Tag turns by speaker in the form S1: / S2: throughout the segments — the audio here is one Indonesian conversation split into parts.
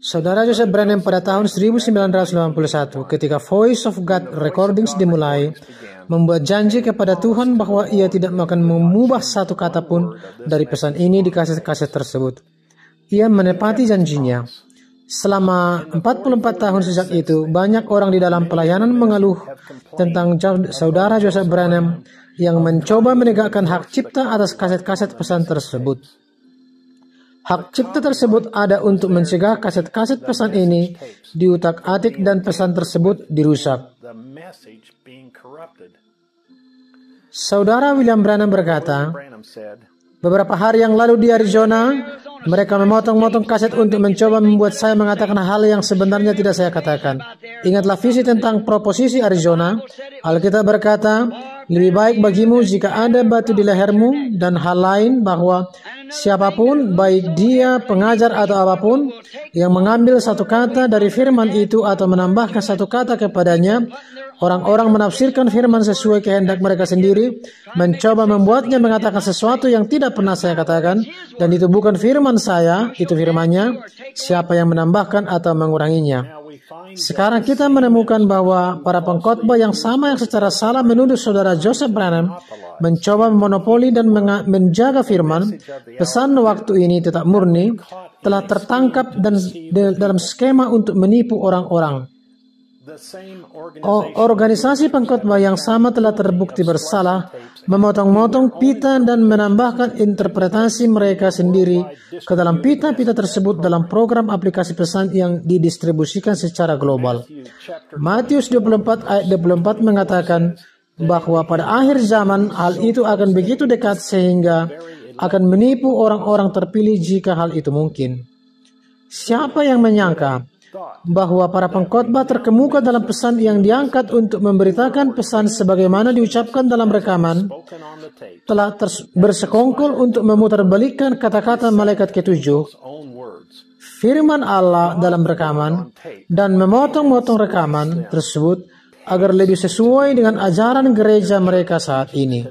S1: Saudara Joseph Branham pada tahun 1981 ketika Voice of God Recordings dimulai, membuat janji kepada Tuhan bahwa ia tidak akan mengubah satu kata pun dari pesan ini di kaset-kaset tersebut. Ia menepati janjinya. Selama 44 tahun sejak itu, banyak orang di dalam pelayanan mengeluh tentang saudara Joseph Branham yang mencoba menegakkan hak cipta atas kaset-kaset pesan tersebut. Hak cipta tersebut ada untuk mencegah kaset-kaset pesan ini diutak-atik dan pesan tersebut dirusak. Saudara William Branham berkata, beberapa hari yang lalu di Arizona, mereka memotong-motong kaset untuk mencoba membuat saya mengatakan hal yang sebenarnya tidak saya katakan. Ingatlah visi tentang proposisi Arizona. Alkitab berkata, lebih baik bagimu jika ada batu di lehermu, dan hal lain bahwa siapapun, baik dia pengajar atau apapun, yang mengambil satu kata dari firman itu atau menambahkan satu kata kepadanya, orang-orang menafsirkan firman sesuai kehendak mereka sendiri, mencoba membuatnya mengatakan sesuatu yang tidak pernah saya katakan, dan itu bukan firman saya, itu firmannya, siapa yang menambahkan atau menguranginya. Sekarang kita menemukan bahwa para pengkhotbah yang sama yang secara salah menuduh saudara Joseph Branham mencoba memonopoli dan menjaga firman, pesan waktu ini tetap murni, telah tertangkap dan dalam skema untuk menipu orang-orang. Organisasi pengkhotbah yang sama telah terbukti bersalah, memotong-motong pita dan menambahkan interpretasi mereka sendiri ke dalam pita-pita tersebut dalam program aplikasi pesan yang didistribusikan secara global. Matius 24 ayat 24 mengatakan bahwa pada akhir zaman hal itu akan begitu dekat sehingga akan menipu orang-orang terpilih jika hal itu mungkin. Siapa yang menyangka bahwa para pengkhotbah terkemuka dalam pesan yang diangkat untuk memberitakan pesan sebagaimana diucapkan dalam rekaman telah bersekongkol untuk memutarbalikkan kata-kata malaikat ketujuh, firman Allah dalam rekaman, dan memotong-motong rekaman tersebut agar lebih sesuai dengan ajaran gereja mereka saat ini.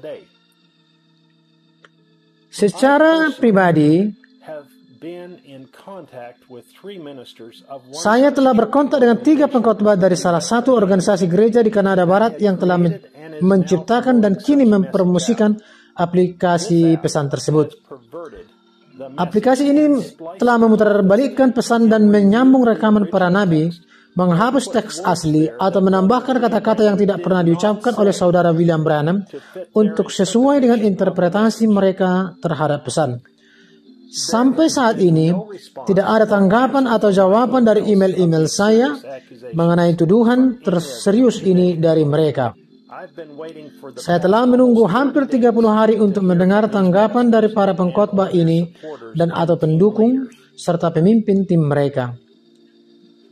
S1: Secara pribadi, saya telah berkontak dengan 3 pengkhotbah dari salah satu organisasi gereja di Kanada Barat yang telah menciptakan dan kini mempromosikan aplikasi pesan tersebut. Aplikasi ini telah memutarbalikkan pesan dan menyambung rekaman para nabi, menghapus teks asli atau menambahkan kata-kata yang tidak pernah diucapkan oleh saudara William Branham untuk sesuai dengan interpretasi mereka terhadap pesan. Sampai saat ini, tidak ada tanggapan atau jawaban dari email-email saya mengenai tuduhan terserius ini dari mereka. Saya telah menunggu hampir 30 hari untuk mendengar tanggapan dari para pengkhotbah ini dan atau pendukung serta pemimpin tim mereka.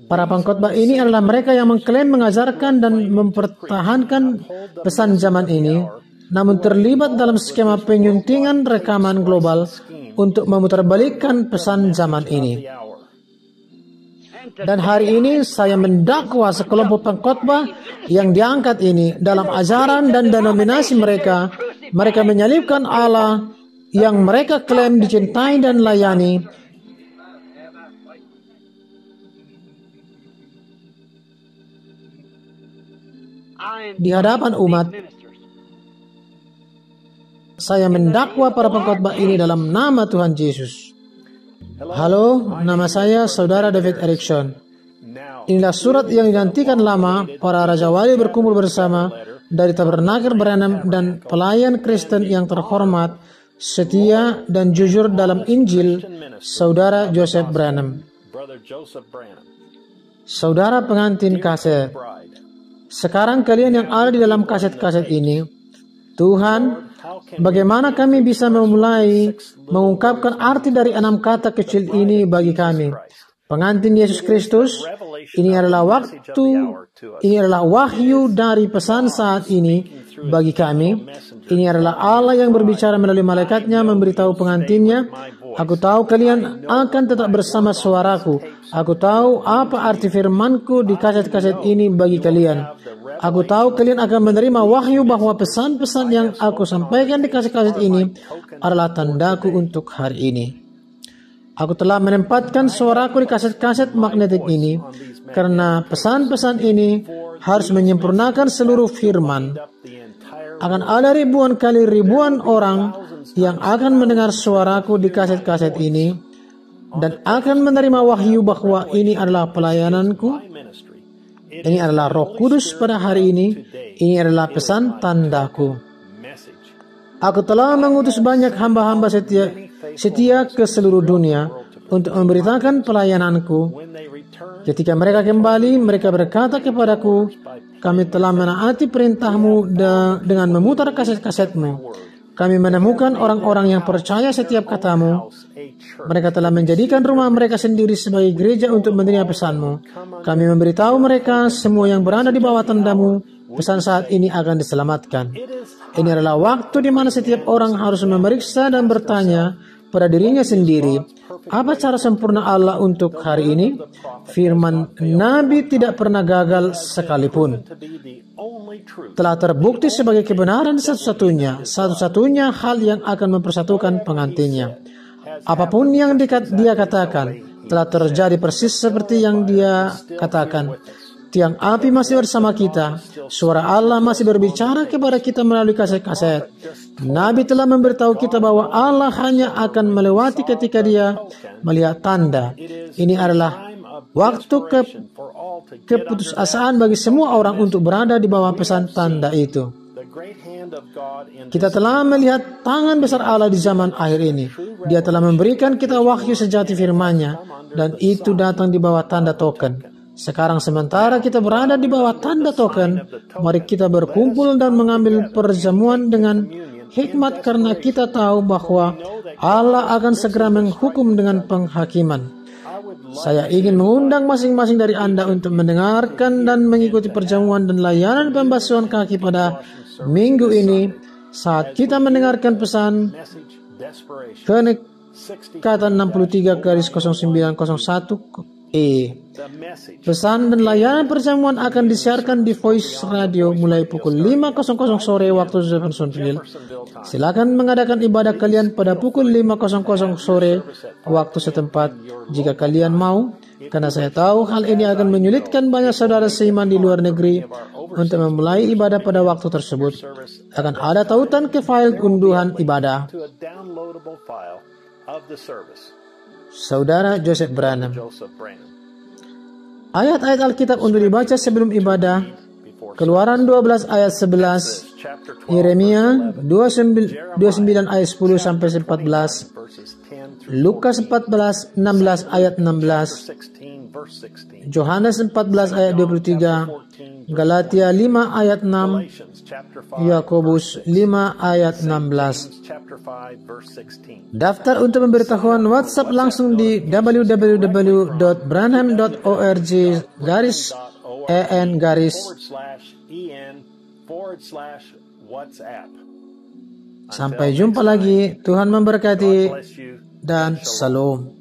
S1: Para pengkhotbah ini adalah mereka yang mengklaim mengajarkan dan mempertahankan pesan zaman ini, namun terlibat dalam skema penyuntingan rekaman global untuk memutarbalikkan pesan zaman ini. Dan hari ini saya mendakwa sekelompok pengkhotbah yang diangkat ini dalam ajaran dan denominasi mereka. Mereka menyalibkan Allah yang mereka klaim dicintai dan layani. Di hadapan umat, saya mendakwa para pengkhotbah ini dalam nama Tuhan Yesus. Halo, nama saya Saudara David Erickson. Inilah surat yang digantikan lama para Raja Wali berkumpul bersama dari Tabernakel Branham dan pelayan Kristen yang terhormat, setia dan jujur dalam Injil, Saudara Joseph Branham. Saudara pengantin kaset, sekarang kalian yang ada di dalam kaset-kaset ini, Tuhan, bagaimana kami bisa memulai mengungkapkan arti dari 6 kata kecil ini bagi kami? Pengantin Yesus Kristus, ini adalah wahyu dari pesan saat ini bagi kami. Ini adalah Allah yang berbicara melalui malaikatnya memberitahu pengantinnya, aku tahu kalian akan tetap bersama suaraku. Aku tahu apa arti firmanku di kaset-kaset ini bagi kalian. Aku tahu kalian akan menerima wahyu bahwa pesan-pesan yang aku sampaikan di kaset-kaset ini adalah tandaku untuk hari ini. Aku telah menempatkan suaraku di kaset-kaset magnetik ini karena pesan-pesan ini harus menyempurnakan seluruh firman. Akan ada ribuan kali ribuan orang yang akan mendengar suaraku di kaset-kaset ini dan akan menerima wahyu bahwa ini adalah pelayananku. Ini adalah Roh Kudus pada hari ini. Ini adalah pesan tandaku. Aku telah mengutus banyak hamba-hamba setia ke seluruh dunia untuk memberitakan pelayananku. Ketika mereka kembali, mereka berkata kepadaku, kami telah menaati perintahmu dengan memutar kaset-kasetmu. Kami menemukan orang-orang yang percaya setiap katamu. Mereka telah menjadikan rumah mereka sendiri sebagai gereja untuk menerima pesanmu. Kami memberitahu mereka semua yang berada di bawah tandamu, pesan saat ini akan diselamatkan. Ini adalah waktu di mana setiap orang harus memeriksa dan bertanya pada dirinya sendiri, apa cara sempurna Allah untuk hari ini? Firman Nabi tidak pernah gagal sekalipun. Telah terbukti sebagai kebenaran satu-satunya hal yang akan mempersatukan pengantinnya. Apapun yang dia katakan telah terjadi persis seperti yang dia katakan. Tiang api masih bersama kita. Suara Allah masih berbicara kepada kita melalui kaset-kaset. Nabi telah memberitahu kita bahwa Allah hanya akan melewati ketika dia melihat tanda. Ini adalah waktu keputusasaan bagi semua orang untuk berada di bawah pesan tanda itu. Kita telah melihat tangan besar Allah di zaman akhir ini. Dia telah memberikan kita wahyu sejati firman-Nya, dan itu datang di bawah tanda token. Sekarang sementara kita berada di bawah tanda token, mari kita berkumpul dan mengambil perjamuan dengan hikmat karena kita tahu bahwa Allah akan segera menghukum dengan penghakiman. Saya ingin mengundang masing-masing dari Anda untuk mendengarkan dan mengikuti perjamuan dan layanan pembasuhan kaki pada minggu ini saat kita mendengarkan pesan Kenekatan 63-0901E. Pesan dan layanan perjamuan akan disiarkan di Voice Radio mulai pukul 5:00 sore waktu Jeffersonville. Silakan mengadakan ibadah kalian pada pukul 5:00 sore waktu setempat jika kalian mau, karena saya tahu hal ini akan menyulitkan banyak saudara seiman di luar negeri untuk memulai ibadah pada waktu tersebut. Akan ada tautan ke file unduhan ibadah. Saudara Joseph Branham. Ayat-ayat Alkitab untuk dibaca sebelum ibadah: Keluaran 12 ayat 11, Yeremia 29 ayat 10 sampai 14, Lukas 16 ayat 16, Yohanes 14 ayat 23, Galatia 5 ayat 6, Yakobus 5 ayat 16. Daftar untuk pemberitahuan WhatsApp langsung di www.branham.org/en/. Sampai jumpa lagi. Tuhan memberkati dan salam.